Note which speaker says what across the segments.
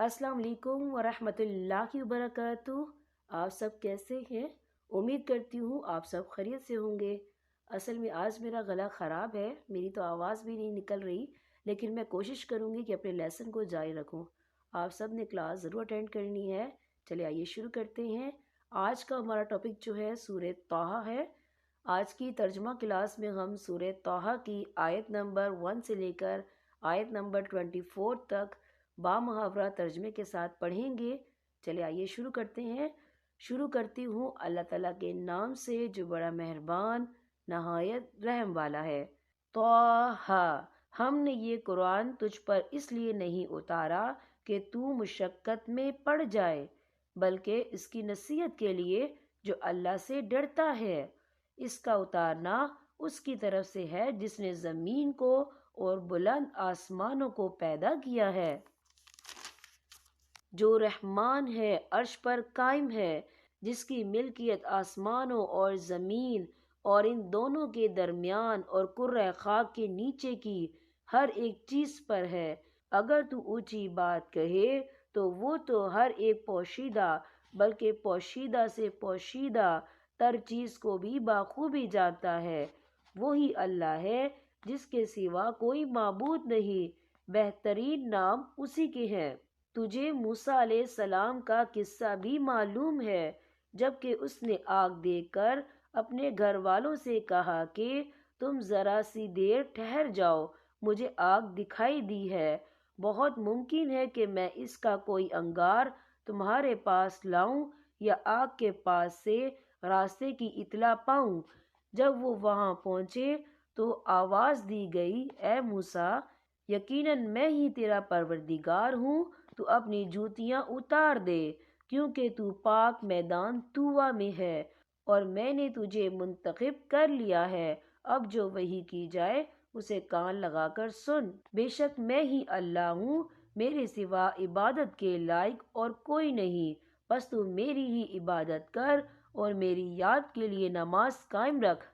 Speaker 1: अस्सलाम वालेकुम वरहमतुल्लाहि वबरकातुह। आप सब कैसे हैं? उम्मीद करती हूँ आप सब खैरियत से होंगे। असल में आज मेरा गला ख़राब है, मेरी तो आवाज़ भी नहीं निकल रही, लेकिन मैं कोशिश करूँगी कि अपने लेसन को जारी रखूँ। आप सब ने क्लास ज़रूर अटेंड करनी है। चलिए आइए शुरू करते हैं। आज का हमारा टॉपिक जो है सूरह तौहा है। आज की तर्जुमा क्लास में हम सूरह तौहा की आयत नंबर 1 से लेकर आयत नंबर 24 तक बामुहावरा तर्जमे के साथ पढ़ेंगे। चलिए आइए शुरू करते हैं। शुरू करती हूँ अल्लाह ताला के नाम से जो बड़ा मेहरबान नहायत रहम वाला है। तौहा, हमने ये कुरान तुझ पर इसलिए नहीं उतारा कि तू मुशक्कत में पड़ जाए, बल्कि इसकी नसीहत के लिए जो अल्लाह से डरता है। इसका उतारना उसकी तरफ से है जिसने ज़मीन को और बुलंद आसमानों को पैदा किया है, जो रहमान है अर्श पर कायम है, जिसकी मिल्कियत आसमानों और ज़मीन और इन दोनों के दरमियान और कुर्रे खाक के नीचे की हर एक चीज़ पर है। अगर तू ऊंची बात कहे तो वो तो हर एक पोशीदा बल्कि पोशीदा से पोशीदा तर चीज़ को भी बाखूबी जानता है। वही अल्लाह है जिसके सिवा कोई माबूद नहीं, बेहतरीन नाम उसी के हैं। तुझे मूसा अलैहिस्सलाम का किस्सा भी मालूम है, जबकि उसने आग देखकर अपने घर वालों से कहा कि तुम जरा सी देर ठहर जाओ, मुझे आग दिखाई दी है। बहुत मुमकिन है कि मैं इसका कोई अंगार तुम्हारे पास लाऊं या आग के पास से रास्ते की इत्तला पाऊं। जब वो वहां पहुंचे तो आवाज दी गई, ए मूसा, यकीनन मैं ही तेरा परवरदिगार हूँ, तू अपनी जूतियां उतार दे, क्योंकि तू पाक मैदान तूवा में है और मैंने तुझे मुंतखब कर लिया है। अब जो वही की जाए उसे कान लगाकर सुन। बेशक मैं ही अल्लाह हूँ, मेरे सिवा इबादत के लायक और कोई नहीं। बस तू मेरी ही इबादत कर और मेरी याद के लिए नमाज कायम रख।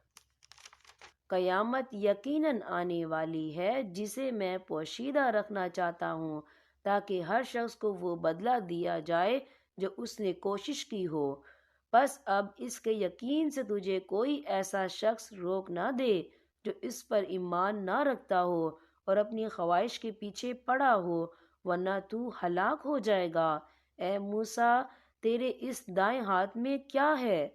Speaker 1: क़यामत यकीनन आने वाली है जिसे मैं पोशीदा रखना चाहता हूँ, ताकि हर शख्स को वो बदला दिया जाए जो उसने कोशिश की हो। बस अब इसके यकीन से तुझे कोई ऐसा शख्स रोक ना दे जो इस पर ईमान ना रखता हो और अपनी ख्वाहिश के पीछे पड़ा हो, वरना तू हलाक हो जाएगा। ए मूसा, तेरे इस दाएं हाथ में क्या है?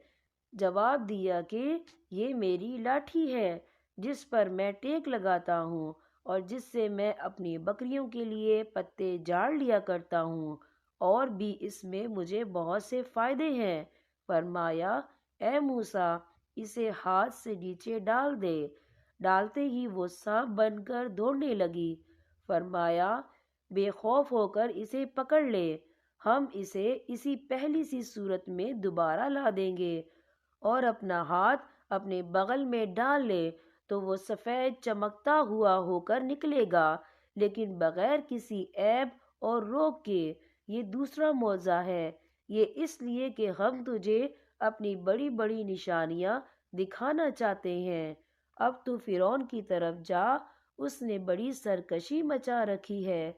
Speaker 1: जवाब दिया कि ये मेरी लाठी है, जिस पर मैं टेक लगाता हूँ और जिससे मैं अपनी बकरियों के लिए पत्ते झाड़ लिया करता हूँ, और भी इसमें मुझे बहुत से फायदे हैं। फरमाया, ए मूसा, इसे हाथ से नीचे डाल दे। डालते ही वो सांप बनकर दौड़ने लगी। फरमाया, बेखौफ होकर इसे पकड़ ले, हम इसे इसी पहली सी सूरत में दोबारा ला देंगे। और अपना हाथ अपने बगल में डाल ले तो वो सफ़ेद चमकता हुआ होकर निकलेगा, लेकिन बगैर किसी ऐब और रोग के। ये दूसरा मौज़ा है, ये इसलिए कि हम तुझे अपनी बड़ी बड़ी निशानियाँ दिखाना चाहते हैं। अब तू फ़िरौन की तरफ जा, उसने बड़ी सरकशी मचा रखी है।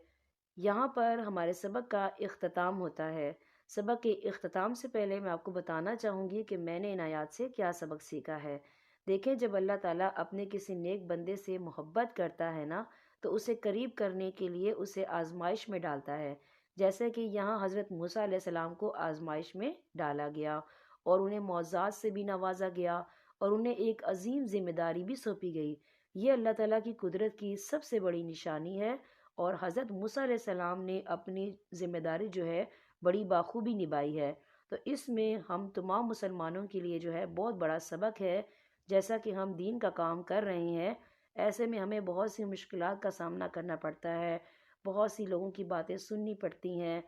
Speaker 1: यहाँ पर हमारे सबक का इख्तिताम होता है। सबक के इख्तिताम से पहले मैं आपको बताना चाहूँगी कि मैंने इन आयात से क्या सबक सीखा है। देखें, जब अल्लाह ताला अपने किसी नेक बंदे से मोहब्बत करता है ना, तो उसे करीब करने के लिए उसे आजमाइश में डालता है। जैसे कि यहाँ हज़रत मूसा अलैहिस्सलाम को आजमाइश में डाला गया और उन्हें मौज़ात से भी नवाजा गया और उन्हें एक अजीम जिम्मेदारी भी सौंपी गई। ये अल्लाह ताला की कुदरत की सबसे बड़ी निशानी है और हज़रत मूसा अलैहिस्सलाम ने अपनी ज़िम्मेदारी जो है बड़ी बाखूबी निभाई है। तो इसमें हम तमाम मुसलमानों के लिए जो है बहुत बड़ा सबक है। जैसा कि हम दीन का काम कर रहे हैं, ऐसे में हमें बहुत सी मुश्किलात का सामना करना पड़ता है, बहुत सी लोगों की बातें सुननी पड़ती हैं।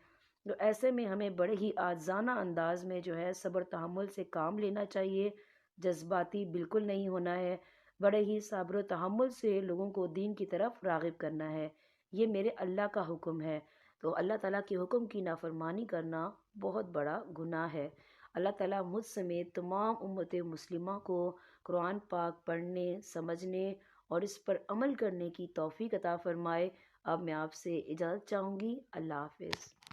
Speaker 1: तो ऐसे में हमें बड़े ही आजाना अंदाज में जो है सब्र तहम्मुल से काम लेना चाहिए, जज्बाती बिल्कुल नहीं होना है। बड़े ही सब्र तहम्मुल से लोगों को दीन की तरफ राग़िब करना है। ये मेरे अल्लाह का हुक्म है। तो अल्लाह ताला के हुक्म की नाफरमानी करना बहुत बड़ा गुनाह है। अल्लाह ताला मुझ समेत तमाम उम्मत मुस्लिमा को कुरान पाक पढ़ने, समझने और इस पर अमल करने की तौफीक अता फ़रमाए। अब मैं आपसे इजाज़त चाहूँगी। अल्लाह हाफ़िज़।